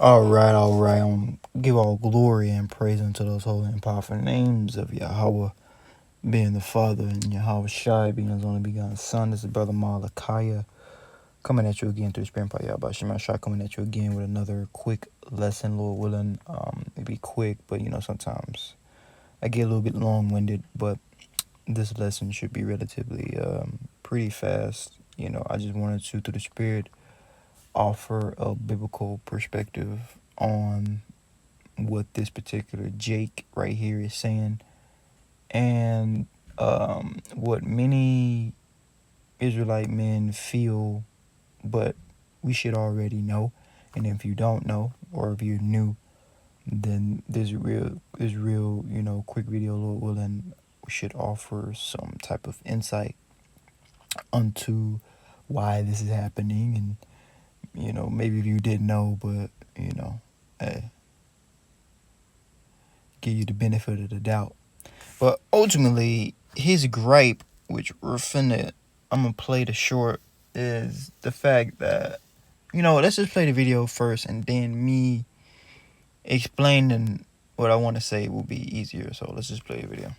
All right. Give all glory and praise unto those holy and powerful names of Yahweh, being the Father, and Yahweh Shai, being his only begotten Son. This is Brother Malachiah coming at you again through the Spirit by Yahweh Shema Shai, coming at you again with another quick lesson, Lord willing. It'd be quick, but sometimes I get a little bit long winded, but this lesson should be relatively pretty fast. I just wanted to, through the Spirit, offer a biblical perspective on what this particular Jake right here is saying, and what many Israelite men feel, but we should already know. And if you don't know, or if you're new, then this real quick video, Lord willing, should offer some type of insight onto why this is happening. And maybe if you didn't know, but hey, give you the benefit of the doubt. But ultimately, his gripe, which I'm gonna play the short, is the fact that, let's just play the video first, and then me explaining what I want to say will be easier. So let's just play the video.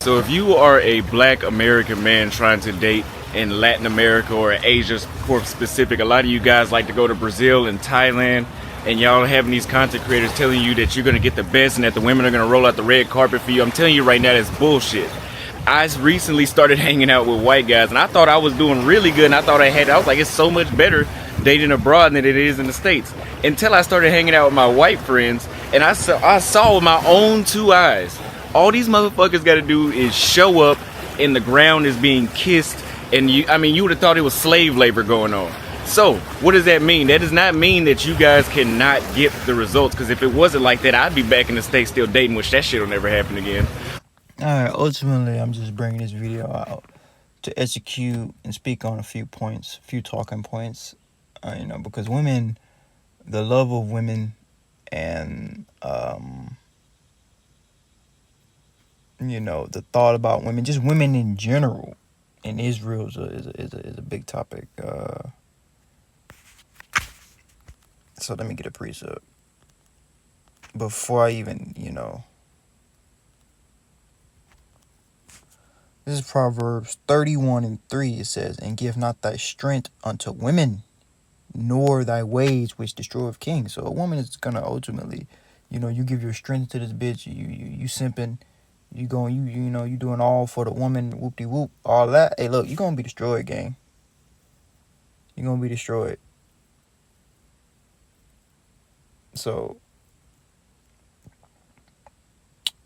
So if you are a black American man trying to date in Latin America or Asia for specific, a lot of you guys like to go to Brazil and Thailand, and y'all having these content creators telling you that you're going to get the best and that the women are going to roll out the red carpet for you. I'm telling you right now, that's bullshit. I recently started hanging out with white guys, and I thought I was doing really good, and I was like, it's so much better dating abroad than it is in the States. Until I started hanging out with my white friends, and I saw with my own two eyes, all these motherfuckers got to do is show up, and the ground is being kissed, and you would have thought it was slave labor going on. So, what does that mean? That does not mean that you guys cannot get the results, because if it wasn't like that, I'd be back in the States still dating, which that shit will never happen again. Alright, ultimately, I'm just bringing this video out to execute and speak on a few talking points, because women, the love of women, and the thought about women, just women in general, in Israel is a big topic. So let me get a precept before I even, This is Proverbs 31:3. It says, "And give not thy strength unto women, nor thy ways which destroyeth kings." So a woman is gonna ultimately, you give your strength to this bitch. You simping, you going, you doing all for the woman. Whoop de whoop, all that. Hey, look, you gonna be destroyed, gang. You're gonna be destroyed. So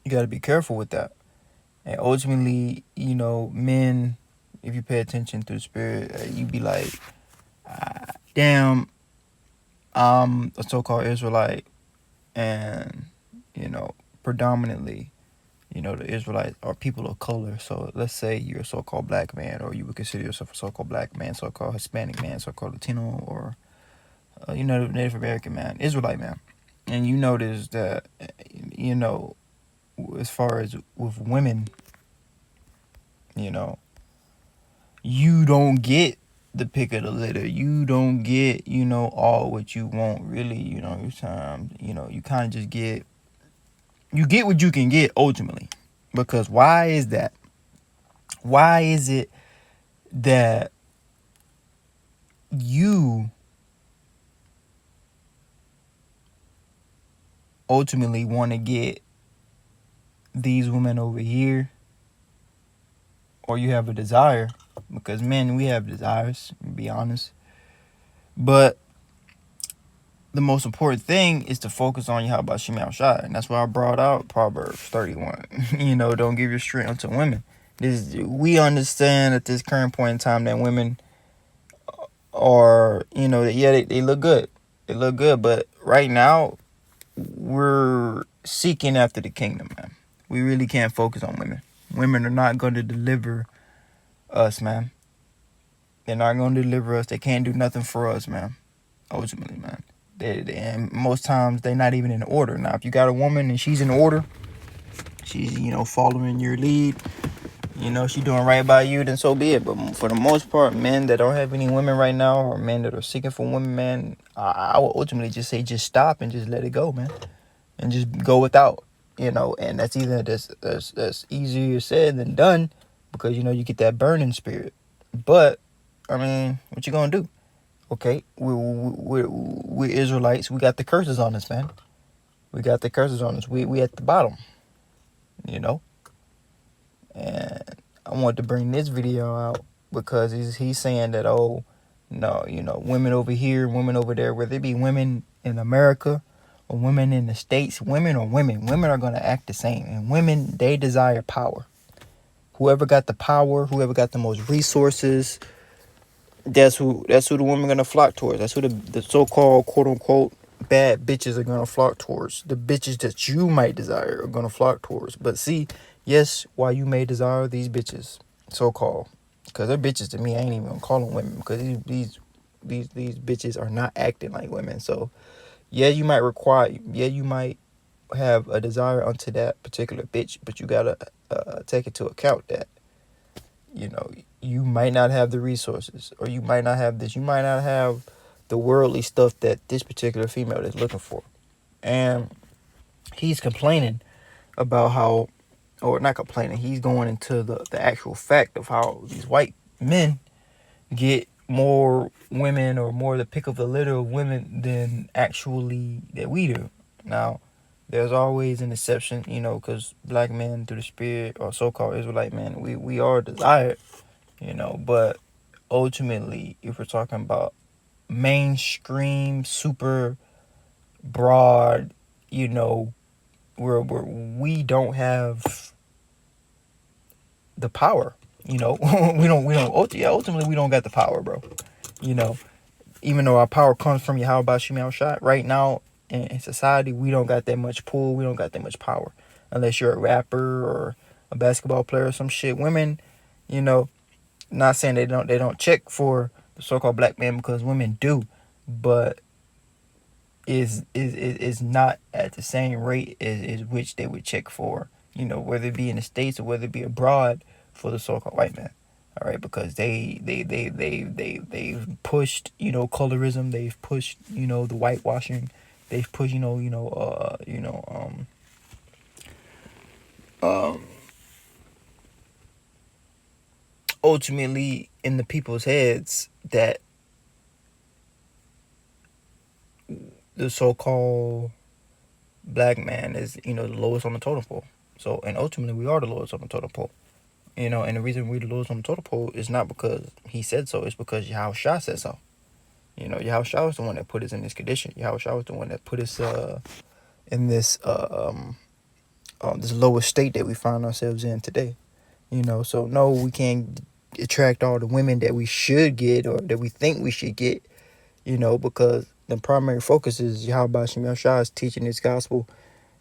you got to be careful with that. And ultimately, men, if you pay attention to the Spirit, you be like, damn, I'm a so-called Israelite, and predominantly, the Israelites are people of color. So let's say you're a so-called black man, or you would consider yourself a so-called black man, so-called Hispanic man, so-called Latino, or Native American man, Israelite man, and you notice that, as far as with women, you don't get the pick of the litter. You don't get, all what you want, really. Your time, you kind of just get what you can get ultimately. Because why is that? Why is it that you ultimately want to get these women over here, or you have a desire? Because men, we have desires, to be honest. But the most important thing is to focus on Yahweh Shema Shai. And that's why I brought out Proverbs 31. Don't give your strength unto women. We understand at this current point in time that women are, they look good. They look good. But right now, we're seeking after the kingdom, man. We really can't focus on women. Women are not going to deliver us, man. They're not going to deliver us. They can't do nothing for us, man. Ultimately, man. And most times they're not even in order. Now, if you got a woman and she's in order, she's, following your lead, she's doing right by you, then so be it. But for the most part, men that don't have any women right now, or men that are seeking for women, man, I would ultimately just say just stop and just let it go, man, and just go without, and that's either that's easier said than done, because you get that burning spirit. But I mean, what you gonna do? Okay, we're Israelites. We got the curses on us, man. We got the curses on us. We at the bottom, you know. And I want to bring this video out because he's saying that, oh no, women over here, women over there, whether it be women in America or women in the States, women are gonna act the same. And women, they desire power. Whoever got the power, whoever got the most resources, that's who the women are gonna flock towards. That's who the so-called quote unquote bad bitches are gonna flock towards. The bitches that you might desire are gonna flock towards. But see, yes, why you may desire these bitches, so-called, because they're bitches to me. I ain't even gonna call them women, because these bitches are not acting like women. So yeah, you might have a desire unto that particular bitch, but you gotta take into account that you might not have the resources, or you might not have this, you might not have the worldly stuff that this particular female is looking for. And he's complaining about how, or not complaining, he's going into the actual fact of how these white men get more women, or more the pick of the litter of women than actually that we do. Now, there's always an exception, because black men through the spirit, or so-called Israelite men, we are desired, but ultimately, if we're talking about mainstream, super broad, where we don't have the power, ultimately we don't got the power, bro. You know, even though our power comes from Yahweh Shemel Shot, right now in society, we don't got that much pull, we don't got that much power. Unless you're a rapper or a basketball player or some shit. Women, not saying they don't check for the so-called black man, because women do, but is not at the same rate as which they would check for, whether it be in the States or whether it be abroad, for the so-called white man. All right, because they've pushed, colorism, they've pushed, the whitewashing, they've pushed, ultimately in the people's heads that the so-called black man is, the lowest on the totem pole. So, and ultimately we are the lowest on the totem pole. And the reason we're the lowest on the totem pole is not because he said so, it's because Yahweh Shah said so. Yahweh Shah was the one that put us in this condition. Yahweh Shah was the one that put us in this this lowest state that we find ourselves in today. So no, we can't attract all the women that we should get, or that we think we should get, because the primary focus is Yahweh Shemel Shah is teaching his gospel,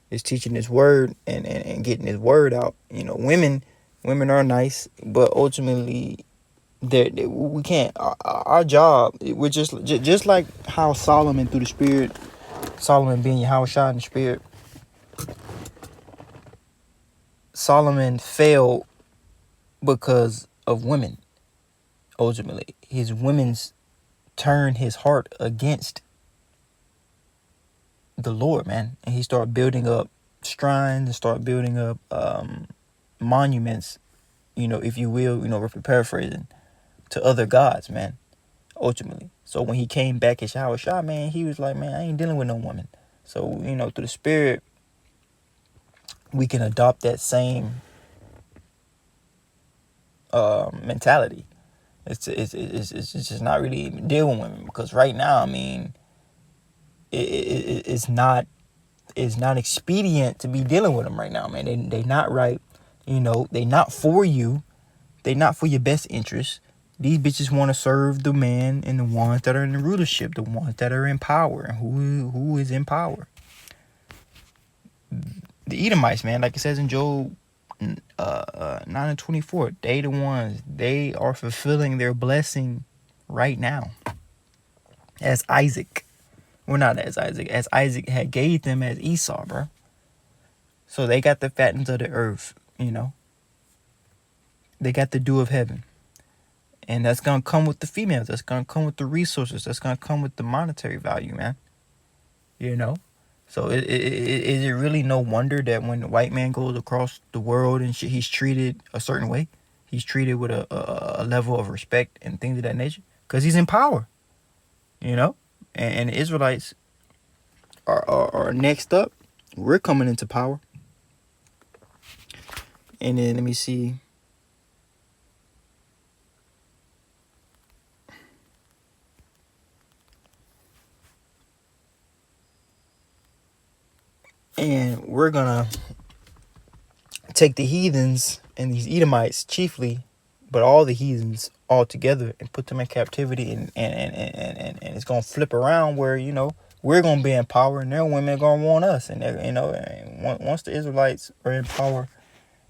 is teaching his word, and getting his word out. Women are nice, but ultimately we can't. Our job, we're just like how Solomon through the spirit, Solomon being Yahweh Shah in the spirit, Solomon failed because of women. Ultimately, his women's turned his heart against the Lord, man, and he started building up shrines and started building up monuments, if you will, if paraphrasing, to other gods, man. Ultimately, so when he came back as Yahweh Shah, man, he was like, man, I ain't dealing with no woman. So through the spirit, we can adopt that same mentality. It's just not really even deal with women, because right now, I mean, it's not expedient to be dealing with them right now, man. They not right, they not for you, they not for your best interest. These bitches want to serve the man and the ones that are in the rulership, the ones that are in power, and who is in power. The Edomites, man, like it says in Job 9:24, they are fulfilling their blessing right now. As Isaac had gave them as Esau, bro. So they got the fattens of the earth, they got the dew of heaven. And that's gonna come with the females. That's gonna come with the resources. That's gonna come with the monetary value, man. You know. So is it really no wonder that when the white man goes across the world and shit, he's treated a certain way? He's treated with a level of respect and things of that nature because he's in power. You know. And the Israelites are next up. We're coming into power. And then let me see. And we're gonna take the heathens and these Edomites chiefly, but all the heathens all together and put them in captivity, and it's gonna flip around where, you know, we're gonna be in power and their women are gonna want us. And you know, once the Israelites are in power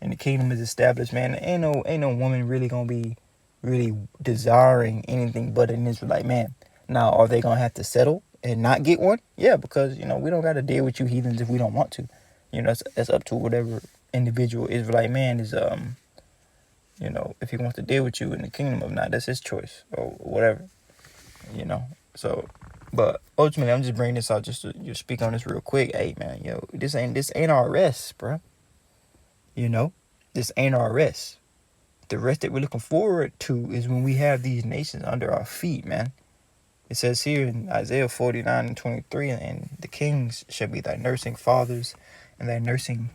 and the kingdom is established, man, ain't no woman really gonna be really desiring anything but an Israelite man. Now, are they gonna have to settle and not get one? Yeah, because, you know, we don't gotta deal with you heathens if we don't want to. You know, it's up to whatever individual Israelite man is, you know, if he wants to deal with you in the kingdom or not, that's his choice or whatever, you know. So, but ultimately, I'm just bringing this out just to speak on this real quick. Hey, man, yo, this ain't our rest, bro. You know, this ain't our rest. The rest that we're looking forward to is when we have these nations under our feet, man. It says here in Isaiah 49:23, and the kings shall be thy nursing fathers, and thy nursing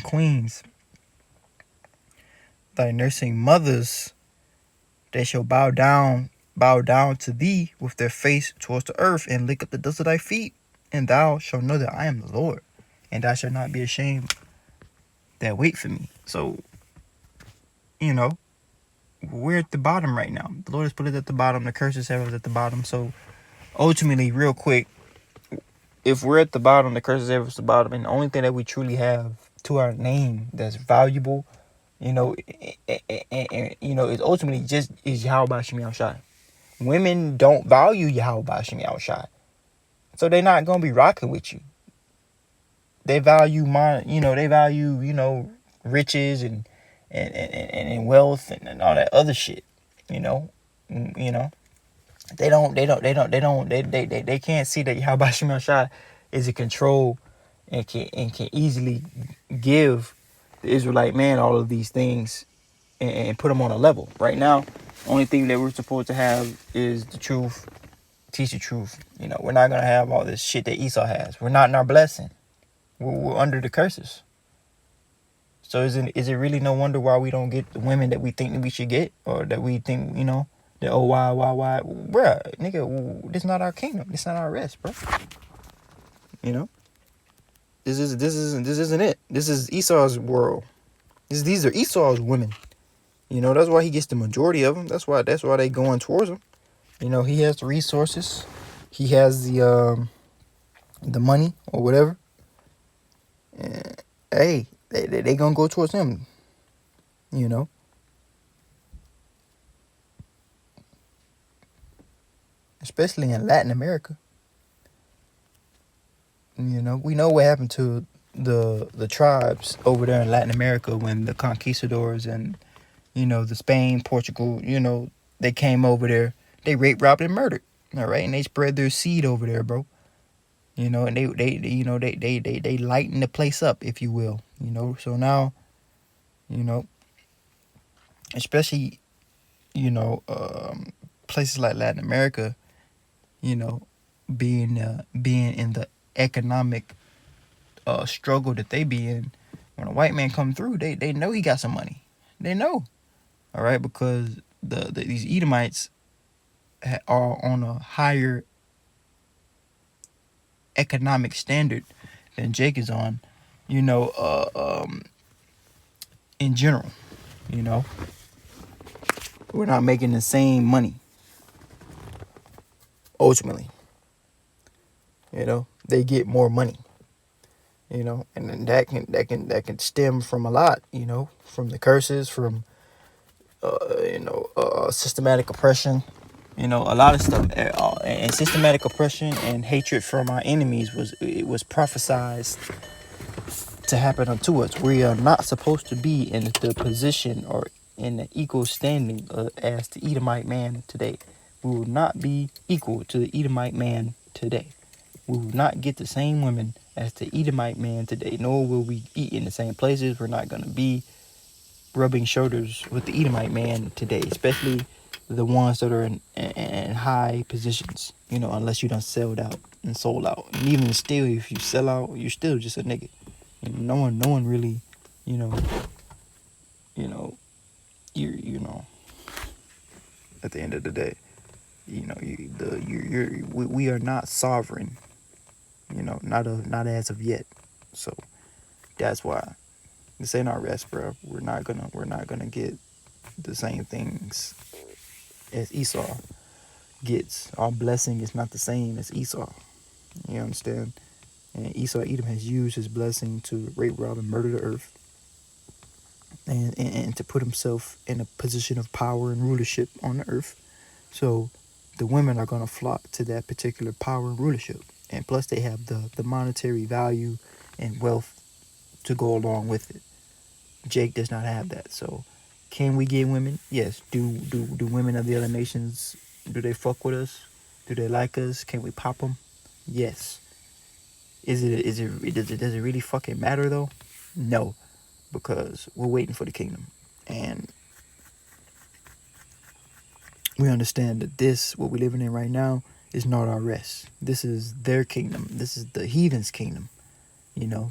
queens, thy nursing mothers. They shall bow down to thee with their face towards the earth, and lick up the dust of thy feet, and thou shalt know that I am the Lord, and thou shalt not be ashamed that wait for me. So, you know, we're at the bottom right now. The Lord has put it at the bottom. The curses have us at the bottom. So ultimately, real quick, if we're at the bottom, the curses have us at the bottom, and the only thing that we truly have to our name that's valuable, you know, and you know, is ultimately just is Yahweh Shemi Shai. Women don't value Yahweh Shemi Shai, so they're not gonna be rocking with you. They value riches and wealth and all that other shit. You know. They can't see that Yahweh Shemi Shai is in control and can easily give the Israelite man all of these things and put them on a level. Right now, only thing that we're supposed to have is the truth, teach the truth. You know, we're not gonna have all this shit that Esau has. We're not in our blessing. We're under the curses. So is it really no wonder why we don't get the women that we think that we should get, or that we think, you know, that why, bruh, nigga, this not our kingdom. This not our rest, bro. You know, this isn't it. This is Esau's world. These are Esau's women. You know, that's why he gets the majority of them. That's why they going towards him. You know, he has the resources. He has the money or whatever. And, hey, they gonna go towards him. You know. Especially in Latin America. You know, we know what happened to the tribes over there in Latin America when the conquistadors and, you know, the Spain, Portugal, you know, they came over there. They raped, robbed, and murdered. All right, and they spread their seed over there, bro. You know, and they lighten the place up, if you will. You know, so now, you know, especially, you know, places like Latin America, you know, being in the economic struggle that they be in, when a white man come through, they know he got some money. They know, all right, because these Edomites are on a higher economic standard than Jake is on, you know, in general. You know, we're not making the same money. Ultimately, you know, they get more money. You know, and that can stem from a lot. You know, from the curses, from systematic oppression. You know, a lot of stuff, and systematic oppression and hatred from our enemies was prophesied to happen unto us. We are not supposed to be in the position or in the equal standing as the Edomite man today. We will not be equal to the Edomite man today. We will not get the same women as the Edomite man today, nor will we eat in the same places. We're not going to be rubbing shoulders with the Edomite man today, especially the ones that are in high positions, unless you done sold out and sold out. And even still, if you sell out, you're still just a nigga. No one really, you know, you know, at the end of the day, we are not sovereign, not as of yet. So that's why this ain't our rest, bro. We're not gonna get the same things as Esau gets. Our blessing is not the same as Esau. You understand? And Edom has used his blessing to rape, rob, and murder the earth, and to put himself in a position of power and rulership on the earth. So the women are going to flock to that particular power and rulership. And plus they have the monetary value and wealth to go along with it. Jake does not have that. So can we get women? Yes. Do women of the other nations, do they fuck with us? Do they like us? Can we pop them? Yes. Does it really fucking matter though? No, because we're waiting for the kingdom. And we understand that what we're living in right now is not our rest. This is their kingdom. This is the heathen's kingdom.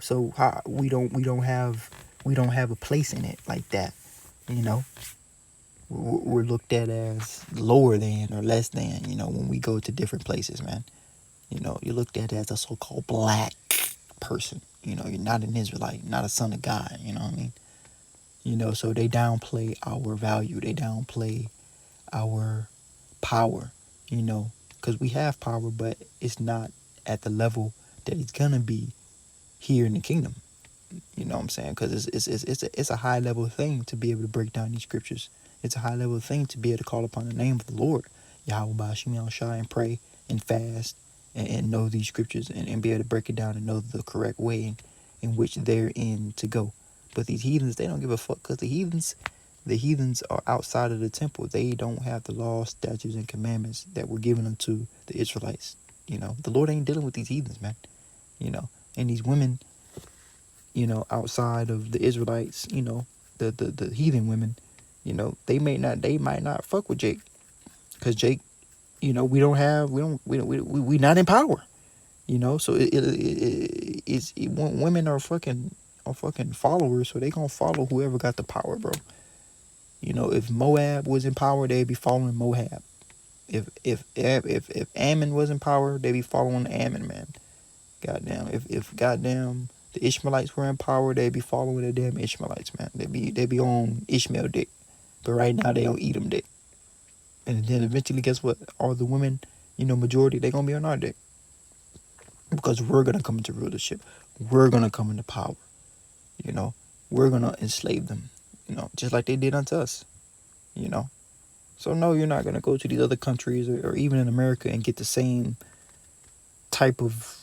So we don't have a place in it like that. We're looked at as lower than or less than. When we go to different places, man. You're looked at as a so-called black person. You're not an Israelite, not a son of God. You know what I mean? So they downplay our value. They downplay our power, because we have power, but it's not at the level that it's gonna be here in the kingdom. You know what I'm saying? Because it's a high level thing to be able to break down these scriptures. It's a high level thing to be able to call upon the name of the Lord, Yahweh Bashim Al Shai, and pray and fast and know these scriptures and be able to break it down and know the correct way in which they're in to go. But these heathens, they don't give a fuck, because the heathens are outside of the temple. They don't have the laws, statutes, and commandments that were given unto the Israelites. The Lord ain't dealing with these heathens, man. And these women, outside of the Israelites, the heathen women, they might not fuck with Jake, because Jake, we not in power, so women are fucking followers, so they gonna follow whoever got the power, bro. If Moab was in power, they'd be following Moab. If Ammon was in power, they'd be following Ammon, man. Goddamn. If goddamn the Ishmaelites were in power, they'd be following the damn Ishmaelites, man. They'd be on Ishmael dick. But right now they on Edom dick. And then eventually, guess what? All the women, majority, they gonna be on our dick. Because we're gonna come into rulership. We're gonna come into power. We're gonna enslave them. Just like they did unto us. So no, you're not gonna go to these other countries or even in America and get the same type of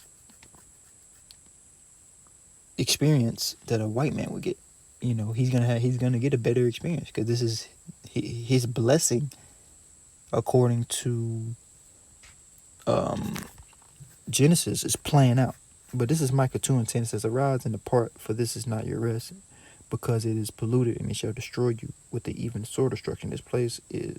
experience that a white man would get. He's gonna get a better experience, because this is his blessing, according to Genesis, is playing out. But this is Micah 2:10. It says, "Arise and depart, for this is not your rest, because it is polluted, and it shall destroy you with the even sore destruction." This place is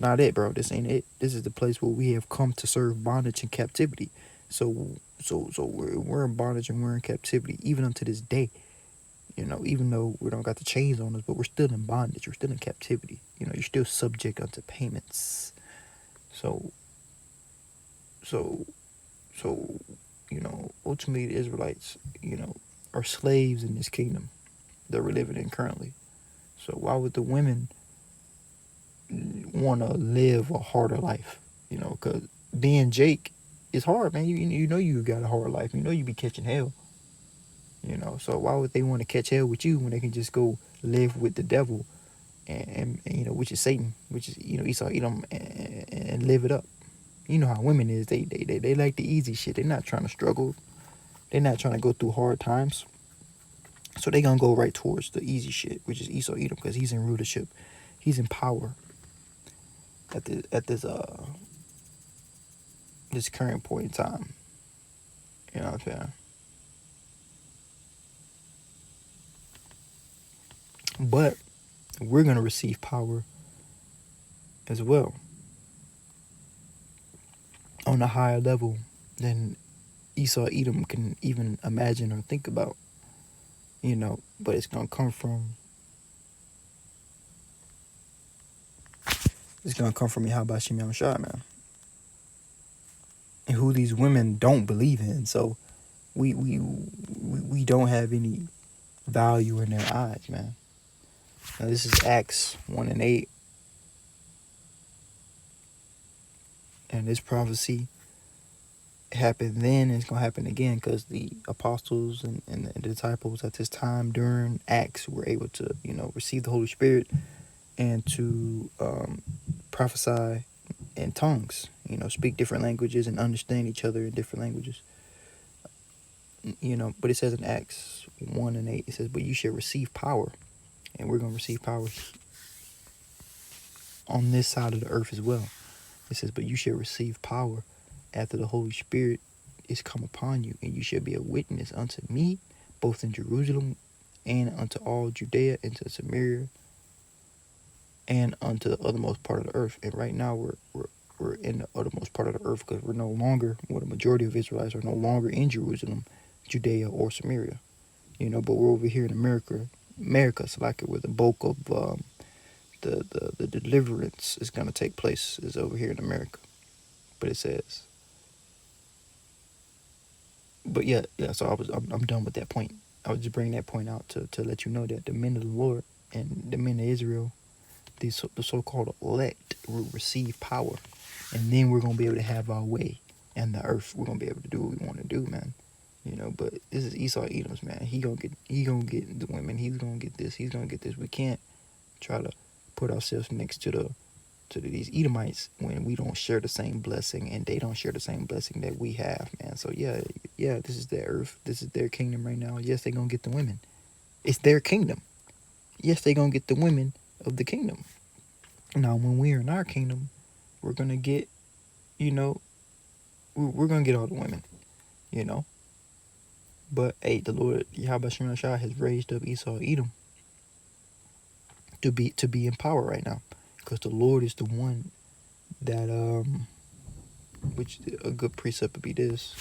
not it, bro. This ain't it. This is the place where we have come to serve bondage and captivity. So we're in bondage and we're in captivity even unto this day. Even though we don't got the chains on us, but we're still in bondage. We're still in captivity. You're still subject unto payments. So ultimately the Israelites, are slaves in this kingdom that we're living in currently. So why would the women want to live a harder life? Because being Jake is hard, man. You got a hard life. You be catching hell. So why would they want to catch hell with you when they can just go live with the devil and which is Satan, which is Esau, Edom, and live it up. You know how women is. They like the easy shit. They're not trying to struggle. They're not trying to go through hard times. So they gonna go right towards the easy shit, which is Esau Edom, because he's in rulership, he's in power at this current point in time. You know what I'm saying? But we're gonna receive power as well on a higher level than Esau Edom can even imagine or think about. But it's gonna come from Yahweh Shem Shai, man, and who these women don't believe in. So we don't have any value in their eyes, man. Now, this is Acts 1:8, and this prophecy happened then, and it's gonna happen again, because the apostles and the disciples at this time during Acts were able to receive the Holy Spirit and to prophesy in tongues, speak different languages and understand each other in different languages. But it says in Acts 1:8, it says, but you shall receive power. And we're going to receive power on this side of the earth as well. It says, but you shall receive power after the Holy Spirit is come upon you, and you shall be a witness unto me, both in Jerusalem and unto all Judea and to Samaria and unto the uttermost part of the earth. And right now we're in the uttermost part of the earth, because we're no longer, the majority of Israelites are no longer in Jerusalem, Judea, or Samaria. But we're over here in America, so like where the bulk of the deliverance is going to take place is over here in America. But it says, but yeah. So I'm done with that point. I was just bringing that point out to let you know that the men of the Lord and the men of Israel, the so-called elect, will receive power, and then we're gonna be able to have our way in the earth. We're gonna be able to do what we want to do, man. But this is Esau Edom's, man. He gonna get the women. He's gonna get this. He's gonna get this. We can't try to put ourselves next to these Edomites when we don't share the same blessing and they don't share the same blessing that we have, man. So yeah, this is their earth. This is their kingdom right now. Yes, they're gonna get the women. It's their kingdom. Yes, they're gonna get the women of the kingdom. Now, when we're in our kingdom, we're gonna get, we're gonna get all the women, But hey, the Lord Yahweh Shem Shai has raised up Esau Edom to be in power right now, because the Lord is the one that which a good precept would be this.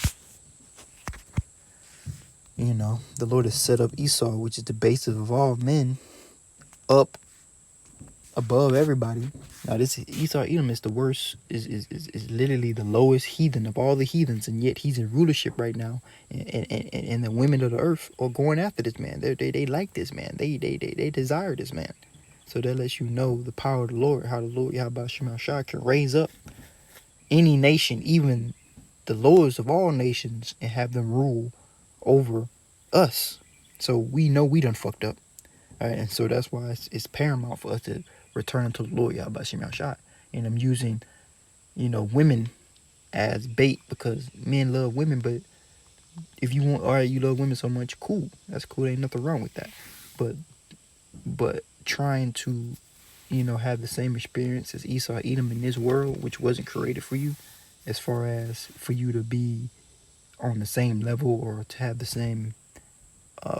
The Lord has set up Esau, which is the basis of all men, up above everybody. Now this Esau Edom is the worst, is literally the lowest heathen of all the heathens, and yet he's in rulership right now, and the women of the earth are going after this man. They like this man. They desire this man. So that lets you know the power of the Lord, how the Lord Yahweh Shem Shai can raise up any nation, even the lowest of all nations, and have them rule over us. So we know we done fucked up. All right, and so that's why it's paramount for us to return to the Lord Yahweh Shem Shai. And I'm using, women as bait, because men love women. But if you want, all right, you love women so much, cool. That's cool. Ain't nothing wrong with that. But trying to, have the same experience as Esau Edom in this world, which wasn't created for you, as far as for you to be on the same level or to have the same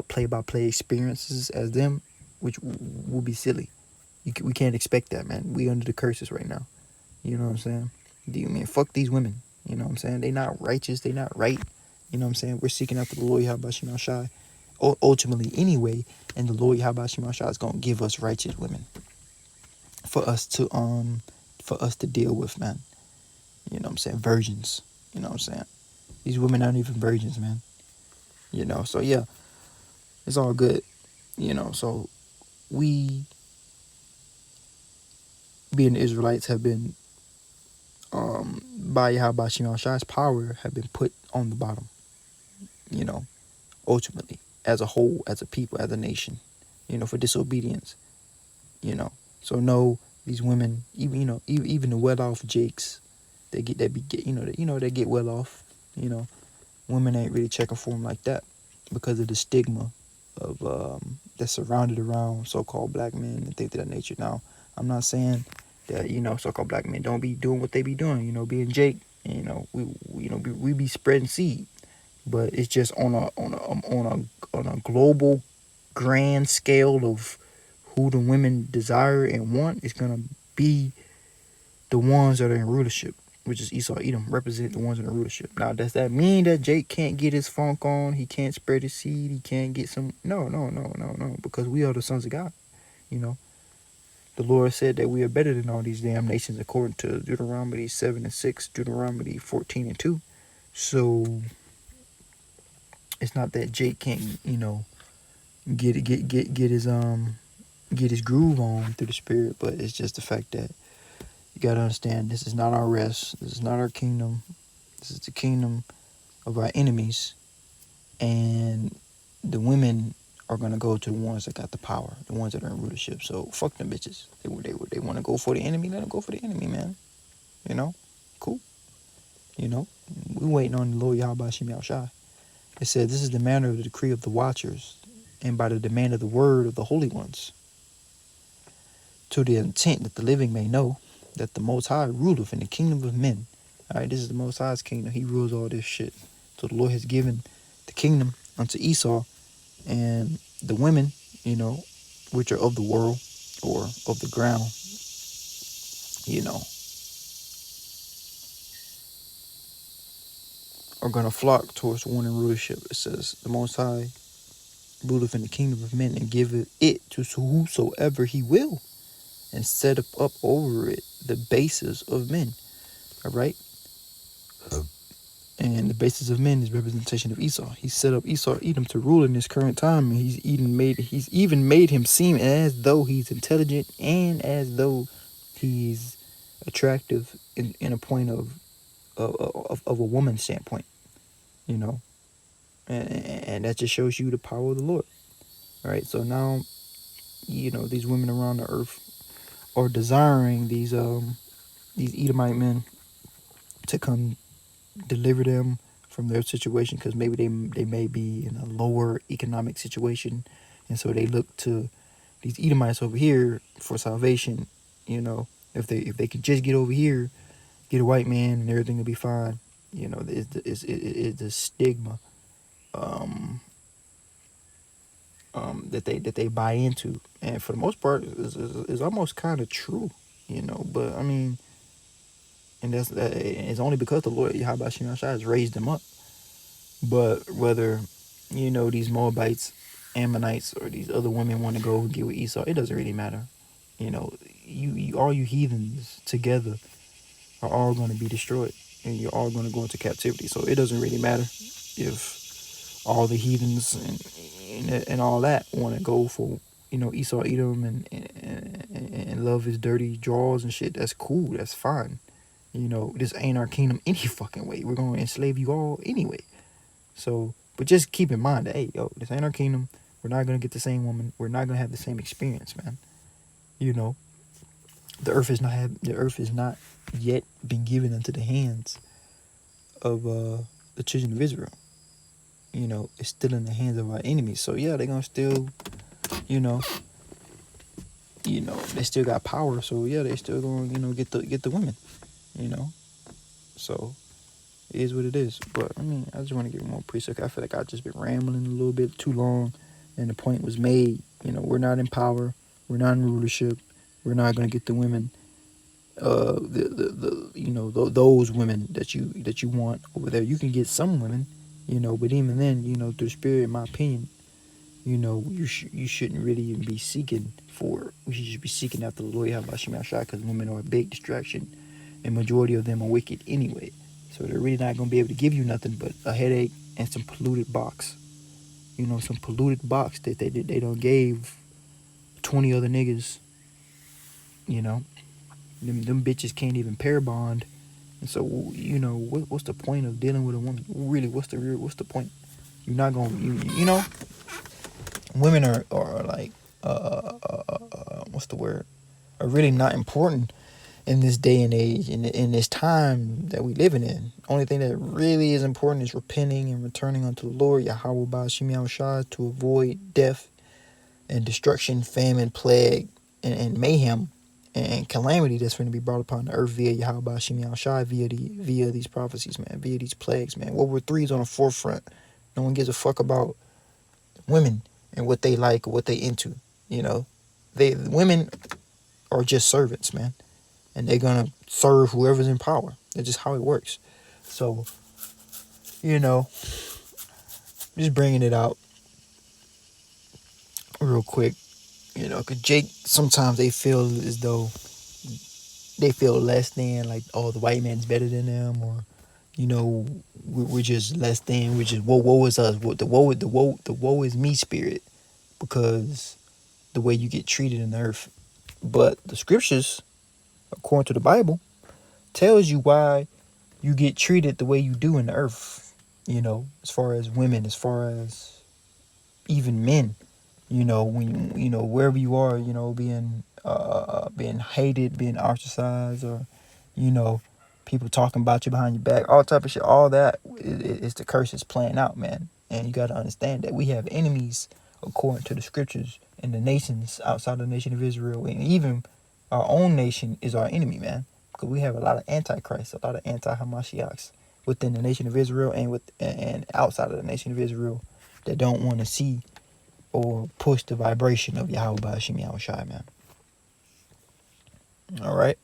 play-by-play experiences as them, which will be silly. We can't expect that, man. We under the curses right now. You know what I'm saying? Fuck these women. You know what I'm saying? They not righteous. They not right. You know what I'm saying? We're seeking after the Lord Yahweh Shem Shai ultimately anyway, and the Lord Yahweh Shem Shai is gonna give us righteous women for us to deal with, man. You know what I'm saying? Virgins. You know what I'm saying? These women aren't even virgins, man. So yeah, it's all good. So we, being Israelites, have been by Yahweh Shem Shai's power, have been put on the bottom. Ultimately, as a whole, as a people, as a nation, for disobedience. So no, these women, even the well-off jakes, they get well off. Women ain't really checking for them like that because of the stigma that's surrounded around so-called black men and things of that nature. Now, I'm not saying that so-called black men don't be doing what they be doing. Being Jake. We be spreading seed, but it's just on a global grand scale of who the women desire and want is gonna be the ones that are in rulership, which is Esau Edom, represent the ones in the rulership. Now, does that mean that Jake can't get his funk on? He can't spread his seed. He can't get some. No, no, no, no, no. Because we are the sons of God. You know, the Lord said that we are better than all these damn nations, according to Deuteronomy 7:6, Deuteronomy 14:2. So it's not that Jake can't, get his groove on through the spirit, but it's just the fact that you gotta understand this is not our rest. This is not our kingdom. This is the kingdom of our enemies, and the women are gonna go to the ones that got the power, the ones that are in rulership. So fuck them bitches. They want to go for the enemy. Let them go for the enemy, man. Cool. We waiting on the Lord Yahweh Shem Yahushai. It said, "This is the manner of the decree of the watchers, and by the demand of the word of the holy ones, to the intent that the living may know that the Most High ruleth in the kingdom of men." All right, this is the Most High's kingdom. He rules all this shit. So the Lord has given the kingdom unto Esau, and the women, which are of the world or of the ground, you know, are going to flock towards the one in rulership. It says, "The Most High ruleth in the kingdom of men and giveth it to whosoever he will, and set up over it the bases of men." All right? And the basis of men is representation of Esau. He set up Esau Edom to rule in this current time, and he's even made him seem as though he's intelligent and as though he's attractive in a point of a woman's standpoint, and that just shows you the power of the Lord. All right, so now these women around the earth are desiring these Edomite men to come deliver them from their situation, because maybe they may be in a lower economic situation, and so they look to these Edomites over here for salvation. If they could just get over here, get a white man, and everything will be fine. It's the stigma that they buy into, and for the most part is almost kind of true. But I mean, and it's only because the Lord Yahweh Shem Yahushua has raised them up. But whether these Moabites, Ammonites, or these other women want to go and get with Esau, it doesn't really matter. You all you heathens together are all going to be destroyed, and you're all going to go into captivity. So it doesn't really matter if all the heathens and all that want to go for Esau Edom and love his dirty draws and shit. That's cool. That's fine. This ain't our kingdom any fucking way. We're going to enslave you all anyway. So, but just keep in mind that, hey, this ain't our kingdom. We're not going to get the same woman. We're not going to have the same experience, man. The earth is not yet been given into the hands of the children of Israel. It's still in the hands of our enemies. So yeah, they're going to still, they still got power. So yeah, they still going to, get the women, So it is what it is. But I mean, I just want to get more precept. I feel like I've just been rambling a little bit too long, and the point was made. We're not in power. We're not in rulership. We're not going to get the women. Those women that you want over there. You can get some women, but even then, through the spirit, in my opinion, you shouldn't really even be seeking for. We should just be seeking after the Lord Yahweh Shem Yahushua, because women are a big distraction, and majority of them are wicked anyway. So they're really not gonna be able to give you nothing but a headache and some polluted box. Some polluted box that they done gave 20 other niggas. Them bitches can't even pair bond, and so what's the point of dealing with a woman? Really, what's the point? You're not gonna women are like what's the word? Are really not important in this day and age, in this time that we living in. Only thing that really is important is repenting and returning unto the Lord, Yahweh Ba'ashim Yahushua, to avoid death and destruction, famine, plague, and mayhem and calamity that's going to be brought upon the earth via Yahweh Ba'ashim Yahushua, via these prophecies, man, via these plagues, man. World War III is on the forefront. No one gives a fuck about women and what they like or what they into. You know, women are just servants, man, and they're gonna serve whoever's in power. That's just how it works. So, you know, just bringing it out real quick. You know, cause Jake, sometimes they feel as though they feel less than, like, oh, the white man's better than them, or, you know, we're just less than. We're just woe is us. The woe is me spirit, because the way you get treated in the earth. But the scriptures, according to the Bible, tells you why you get treated the way you do in the earth. You know, as far as women, as far as even men. You know, when you know wherever you are, you know, being hated, being ostracized, or, you know, people talking about you behind your back, all type of shit. All that is the curses playing out, man. And you got to understand that we have enemies according to the scriptures, and the nations outside the nation of Israel, and even our own nation is our enemy, man. Because we have a lot of antichrists, a lot of anti-Hamashiachs within the nation of Israel and outside of the nation of Israel that don't want to see or push the vibration of Yahweh Ba'ashim Yahushai, man. All right.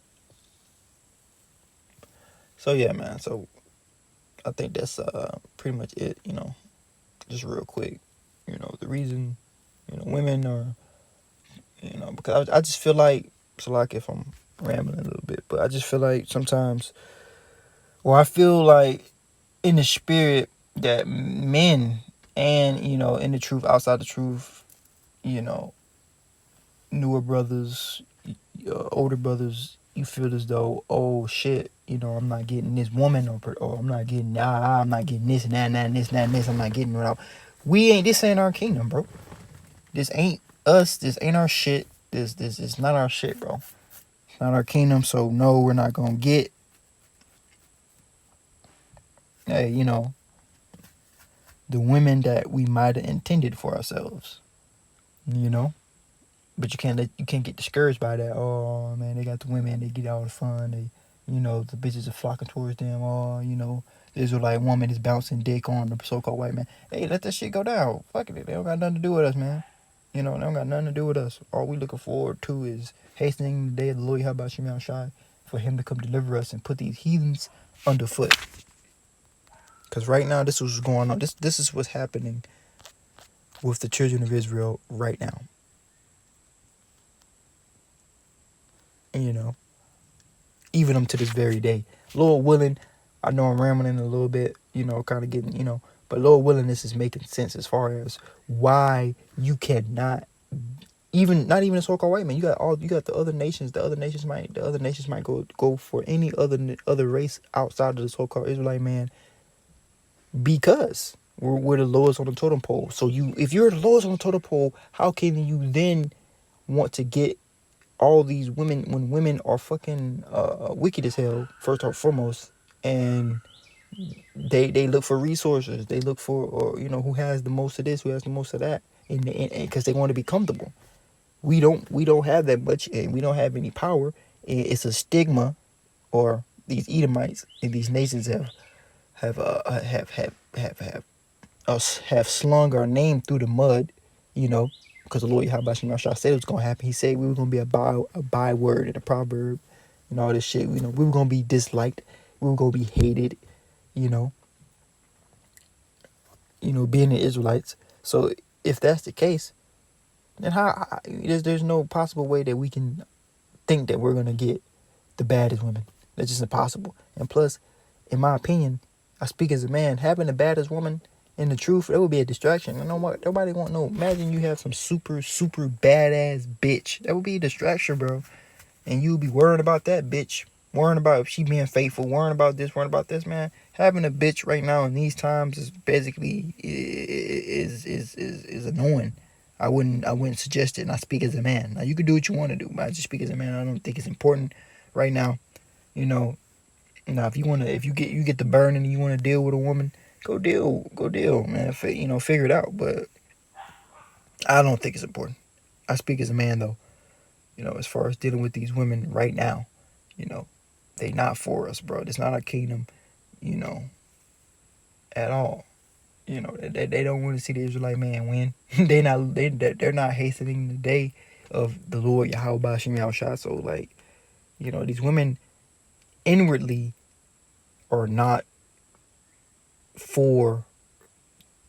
So yeah, man. So I think that's pretty much it. You know, just real quick. You know, the reason, you know, women are, you know, because I just feel like, so like if I'm rambling a little bit, but I just feel like sometimes, or I feel like in the spirit that men and, you know, in the truth, outside the truth, you know, newer brothers, older brothers, you feel as though, oh shit, you know, I'm not getting this woman, or I'm not getting, I'm not getting this and that and that and this and that and this. I'm not getting it out. This ain't our kingdom, bro. This ain't us. This ain't our shit. This is not our shit, bro. It's not our kingdom. So no, we're not gonna get, you know, the women that we might have intended for ourselves. You know. But you can't get discouraged by that. Oh man, they got the women, they get all the fun. They, you know, the bitches are flocking towards them. Oh, you know, the Israelite woman is bouncing dick on the so-called white man. Hey, let that shit go down. Fuck it, they don't got nothing to do with us, man. You know, they don't got nothing to do with us. All we looking forward to is hastening the day of the Lord Yahweh Shemel Shai, for him to come deliver us and put these heathens underfoot. Because right now, this is what's going on. This is what's happening with the children of Israel right now. And, you know, even up to this very day. Lord willing, I know I'm rambling a little bit, you know, kind of getting, you know, but Lord willing, this is making sense as far as why you cannot, not even a so-called white man. You got the other nations. The other nations might go for any other race outside of the so-called Israelite man, because we're the lowest on the totem pole. So if you're the lowest on the totem pole, how can you then want to get all these women, when women are fucking wicked as hell, first and foremost, and they look for resources, they look for, or, you know, who has the most of this, who has the most of that, and because they want to be comfortable. We don't have that much, and we don't have any power. It's a stigma, or these Edomites and these nations have slung our name through the mud, you know, because the Lord Yahweh said it was going to happen. He said we were going to be a byword and a proverb and all this shit. You know, we were going to be disliked. We were going to be hated, you know, being the Israelites. So if that's the case, then there's no possible way that we can think that we're going to get the baddest women. That's just impossible. And plus, in my opinion, I speak as a man, having the baddest woman in the truth, it would be a distraction. You know what? Nobody won't know. Imagine you have some super, super badass bitch. That would be a distraction, bro. And you'll be worrying about that bitch. Worrying about if she being faithful. Worrying about this, man. Having a bitch right now in these times is basically is annoying. I wouldn't suggest it, and I speak as a man. Now you can do what you want to do, but I just speak as a man. I don't think it's important right now You know, now if you get the burn and you wanna deal with a woman, go deal, man. Figure it out. But I don't think it's important. I speak as a man though. As far as dealing with these women right now, you know, they not for us, bro. It's not our kingdom, you know, at all. They don't want to see the Israelite man win. They're not hastening the day of the Lord Yahweh Bashim Yahushua. So like, these women inwardly are not for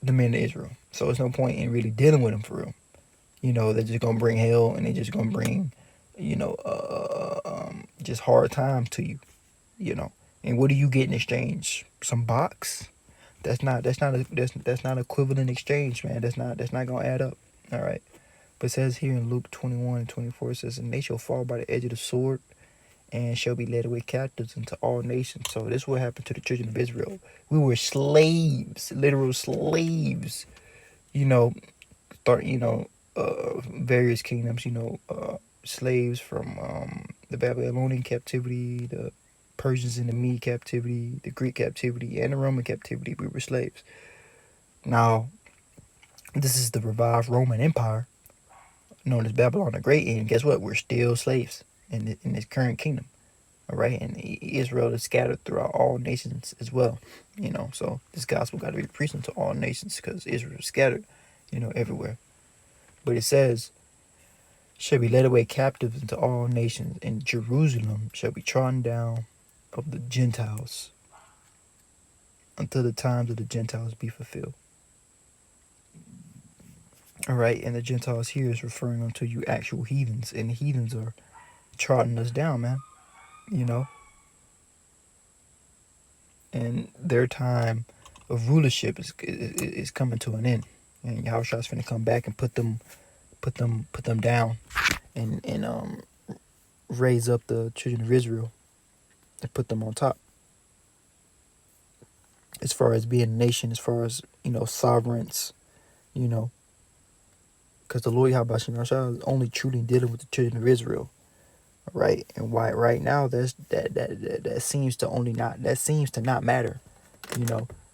the men of Israel. So there's no point in really dealing with them for real. They're just gonna bring hell, and they're just gonna bring, just hard times to you. And what do you get in exchange? Some box? That's not equivalent exchange, man. That's not gonna add up. All right. But it says here in Luke 21:24, it says, and they shall fall by the edge of the sword and shall be led away captives into all nations. So this is what happened to the children of Israel. We were slaves, literal slaves. You know, various kingdoms. Slaves from the Babylonian captivity, the Persians in the Mede captivity, the Greek captivity, and the Roman captivity. We were slaves. Now, this is the revived Roman Empire, known as Babylon the Great, and guess what? We're still slaves in this current kingdom. All right, and Israel is scattered throughout all nations as well. So this gospel got to be preached to all nations because Israel is scattered, everywhere. But it says, shall be led away captives into all nations, and Jerusalem shall be trodden down of the Gentiles until the times of the Gentiles be fulfilled. All right, and the Gentiles here is referring unto you actual heathens, and the heathens are trotting us down, man. And their time of rulership is coming to an end, and Yahushua's finna come back and put them down, and raise up the children of Israel and put them on top. As far as being a nation, as far as sovereigns, because the Lord Yahweh is only truly dealing with the children of Israel, right? And why right now that seems to not matter,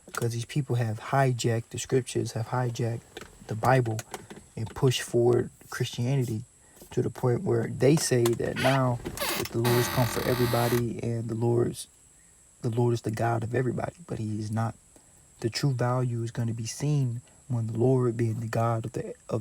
because these people have hijacked the scriptures, have hijacked the Bible, and pushed forward Christianity to the point where they say that now that the Lord's come for everybody and the Lord is the God of everybody, but He is not. The true value is going to be seen when the Lord, being the God of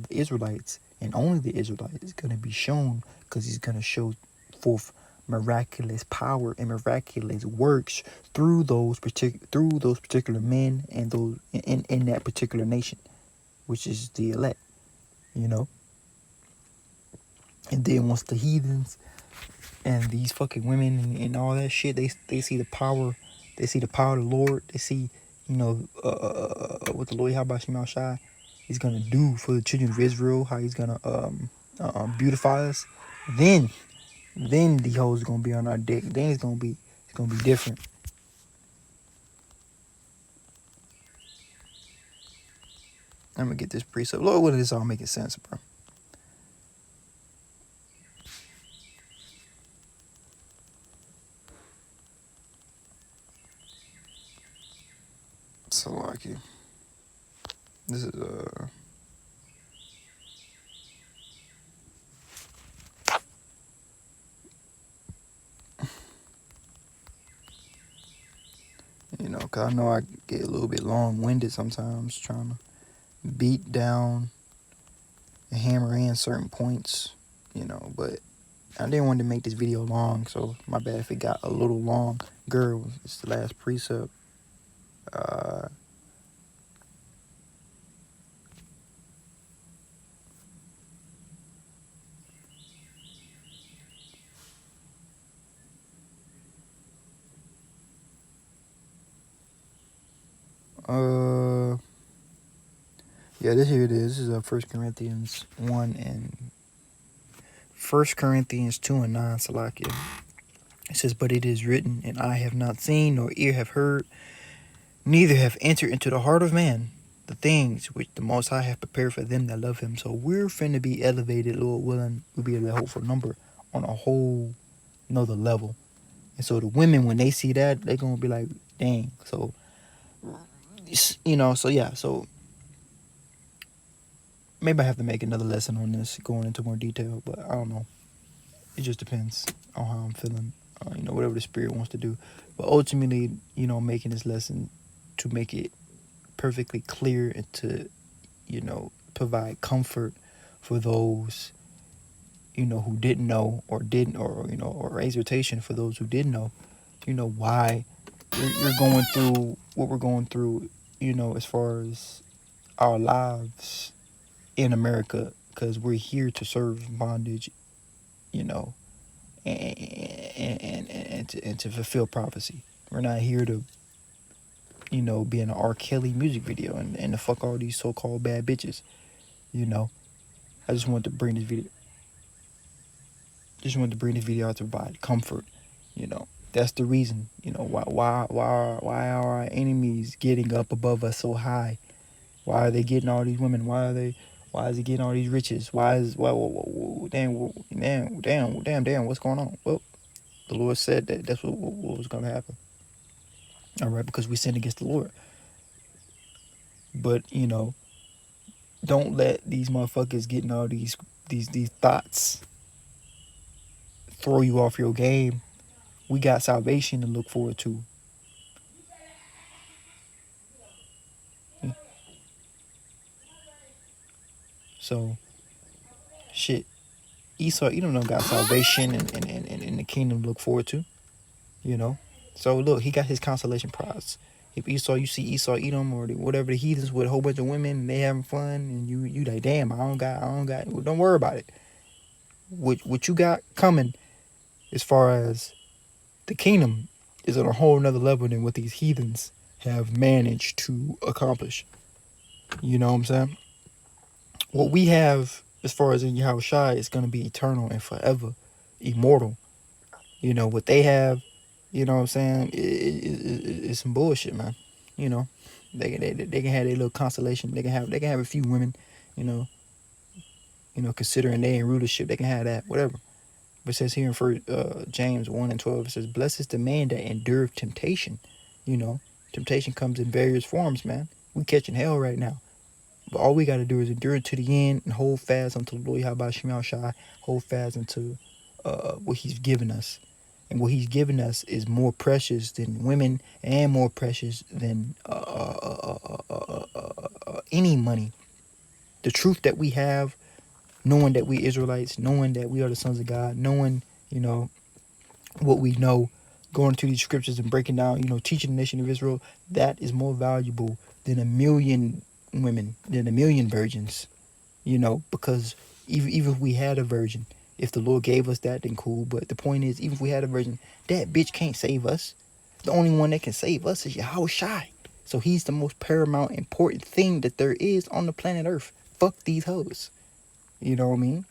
the Israelites and only the Israelites, is going to be shown, because He's going to show forth miraculous power and miraculous works through those particular men and those in that particular nation, which is the elect. And then once the heathens and these fucking women and all that shit, they see the power, of the Lord, they see, what the Lord Yahweh Shai is gonna do for the children of Israel, how He's gonna beautify us. Then the hoes are gonna be on our dick. Then it's gonna be different. I'm gonna get this precept. Lord, what is this all making sense, bro? So like, this is cause I know I get a little bit long-winded sometimes trying to beat down and hammer in certain points, but I didn't want to make this video long, so my bad if it got a little longer. It's the last precept. Yeah, this here it is. This is 1 Corinthians 1 and 1 Corinthians 2 and 9, Salakia. It says, but it is written, and eye have not seen, nor ear have heard, neither have entered into the heart of man the things which the Most High have prepared for them that love Him. So we're finna be elevated, Lord willing. We'll be able to hope for a number on a whole another level. And so the women, when they see that, they're gonna be like, dang. So so yeah, so maybe I have to make another lesson on this, going into more detail, but I don't know. It just depends on how I'm feeling. Whatever the spirit wants to do. But ultimately, making this lesson to make it perfectly clear and to, provide comfort for those, who didn't know or didn't, or exhortation for those who didn't know, why you're going through what we're going through, as far as our lives in America, because we're here to serve bondage, you know, and to fulfill prophecy. We're not here to, be in an R. Kelly music video and to fuck all these so-called bad bitches. You know, I just wanted to bring this video. Just wanted to bring this video out to provide comfort. That's the reason. Why are our enemies getting up above us so high? Why are they getting all these women? Why is he getting all these riches? Damn, what's going on? Well, the Lord said that's what was going to happen. All right, because we sinned against the Lord. But don't let these motherfuckers getting all these thoughts throw you off your game. We got salvation to look forward to. So, shit. Esau, Edom got salvation and the kingdom to look forward to. So look, he got his consolation prize. If you see Esau, Edom, or whatever the heathens with a whole bunch of women, and they having fun, and you like, damn, I don't got. Well, don't worry about it. What you got coming, as far as the kingdom, is on a whole nother level than what these heathens have managed to accomplish. You know what I'm saying? What we have, as far as in Yahushua, is going to be eternal and forever, immortal. What they have, you know what I'm saying, it's some bullshit, man. They can have their little constellation. They can have a few women, you know, considering they in rulership, they can have that, whatever. But it says here in James 1:12, it says, blessed is the man that endureth temptation. Temptation comes in various forms, man. We catching hell right now. But all we got to do is endure it to the end and hold fast until the Lord Yahweh Shai, hold fast until what he's given us. And what he's given us is more precious than women and more precious than any money. The truth that we have, knowing that we Israelites, knowing that we are the sons of God, knowing, what we know, going to these scriptures and breaking down, teaching the nation of Israel, that is more valuable than a million women, than a million virgins, because even if we had a virgin, if the Lord gave us that, then cool. But the point is, even if we had a virgin, that bitch can't save us. The only one that can save us is Yahweh Shai. So he's the most paramount, important thing that there is on the planet Earth. Fuck these hoes. You know what I mean?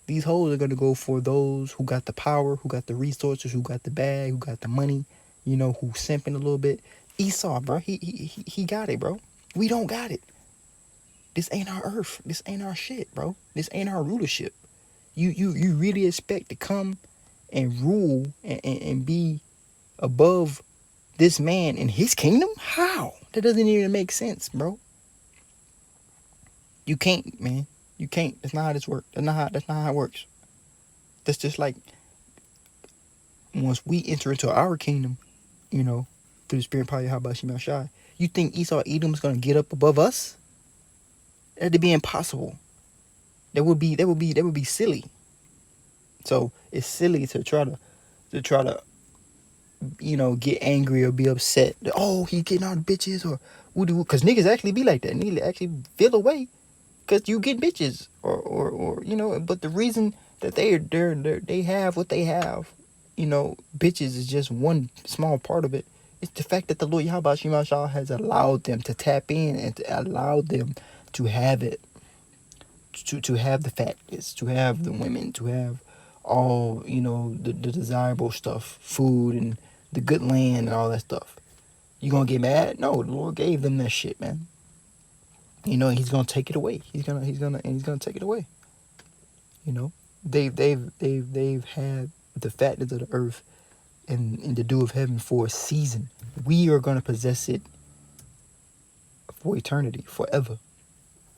These hoes are going to go for those who got the power, who got the resources, who got the bag, who got the money, who simping a little bit. Esau, bro, he got it, bro. We don't got it. This ain't our earth. This ain't our shit, bro. This ain't our rulership. You really expect to come and rule and be above this man in his kingdom? How? That doesn't even make sense, bro. You can't, man. You can't. That's not how this works. That's not how it works. That's just like once we enter into our kingdom, through the spirit power of Habashim Shai, you think Esau Edom is gonna get up above us? That'd be impossible. That would be silly. So it's silly to try to get angry or be upset. Oh, he's getting all the bitches, or because niggas actually be like that. Niggas actually feel away because you get bitches, or But the reason that they have what they have, bitches is just one small part of it. It's the fact that the Lord Yahweh Shema Shah has allowed them to tap in and to allow them to have it, to have the fatness, to have the women, to have all, the desirable stuff, food and the good land and all that stuff. You gonna get mad? No, the Lord gave them that shit, man. He's gonna take it away. He's gonna take it away. They've had the fatness of the earth in the dew of heaven for a season. We are going to possess it for eternity, forever,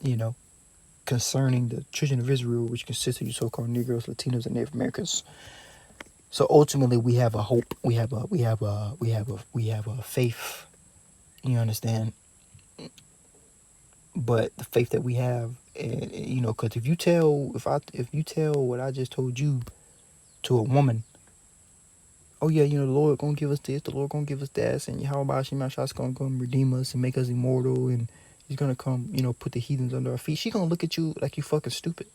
you know, concerning the children of Israel, which consists of you so-called Negroes, Latinos, and Native Americans. So ultimately, we have a hope. We have a faith. You understand? But the faith that we have, and you know, because if you tell what I just told you to a woman, oh yeah, you know, the Lord gonna give us this, the Lord gonna give us that, and how about Shemashah's gonna come redeem us and make us immortal, and He's gonna come, you know, put the heathens under our feet. She gonna look at you like you fucking stupid,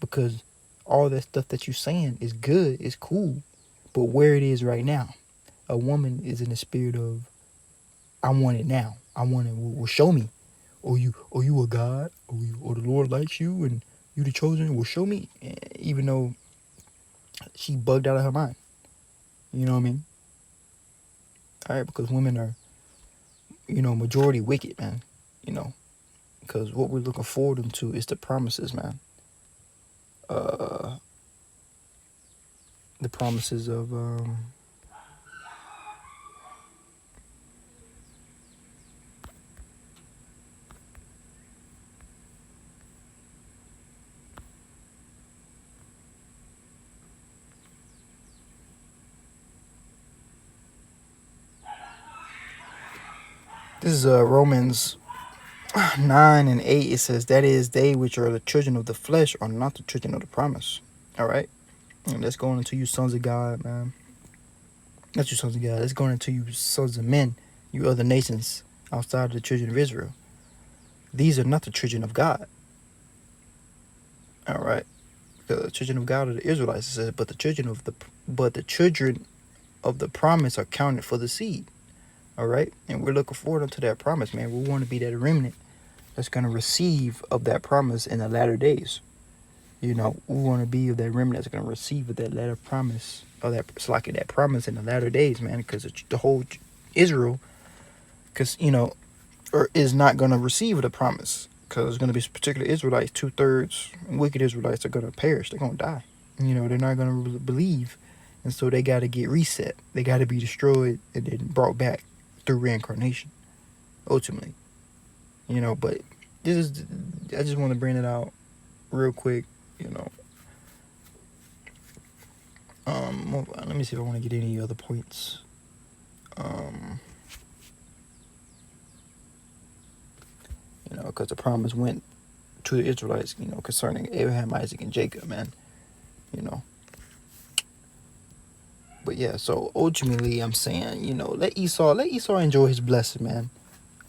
because all that stuff that you saying is good, is cool, but where it is right now, a woman is in the spirit of, I want it now. I want it. Well, show me. Or you a God, or the Lord likes you, and you the chosen. Well, show me. Even though she bugged out of her mind. You know what I mean? All right, because women are, you know, majority wicked, man. You know, because what we're looking forward to is the promises, man. The promises of this is Romans 9 and 8. It says, that is, they which are the children of the flesh are not the children of the promise. All right, and let's go into you sons of God, man. Not you sons of God. Let's go into you sons of men, you other nations outside of the children of Israel. These are not the children of God. All right, the children of God are the Israelites. It says, but the children of the promise are counted for the seed. All right, and we're looking forward to that promise, man. We want to be that remnant that's going to receive of that promise in the latter days. You know, we want to be of that remnant that's going to receive of that latter promise, or that promise in the latter days, man. Because the whole Israel, because you know, or is not going to receive the promise, because there's going to be particular Israelites, 2/3 wicked Israelites are going to perish. They're going to die. You know, they're not going to believe, and so they got to get reset. They got to be destroyed and then brought back through reincarnation, ultimately. You know, but I just want to bring it out real quick. You know, let me see if I want to get any other points. You know, because the promise went to the Israelites, you know, concerning Abraham, Isaac, and Jacob, man. You know. But yeah, so ultimately I'm saying, you know, let Esau enjoy his blessing, man.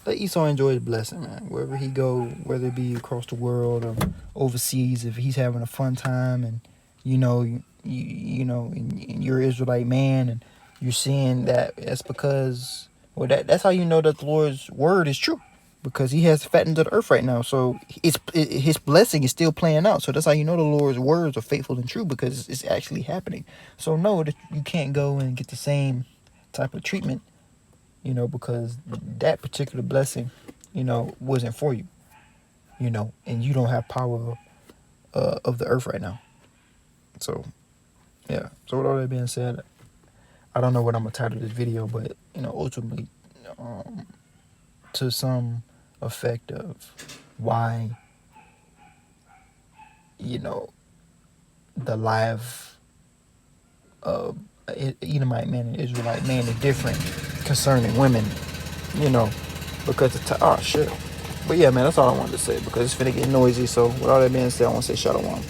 Let Esau enjoy his blessing, man. Wherever he go, whether it be across the world or overseas, if he's having a fun time, and you know, you know, and you're an Israelite man, and you're seeing that's because, well, that's how you know that the Lord's word is true, because He has fattened to the earth right now. So His blessing is still playing out. So that's how you know the Lord's words are faithful and true, because it's actually happening. So no, that you can't go and get the same type of treatment, you know, because that particular blessing, you know, wasn't for you, you know, and you don't have power of the earth right now. So, yeah. So with all that being said, I don't know what I'm gonna title this video, but you know, ultimately, to some effect of why, you know, the life of Edomite man and Israelite man is different concerning women, you know, because oh shit. But yeah, man, that's all I wanted to say, because it's finna get noisy. So with all that being said, I want to say shalom.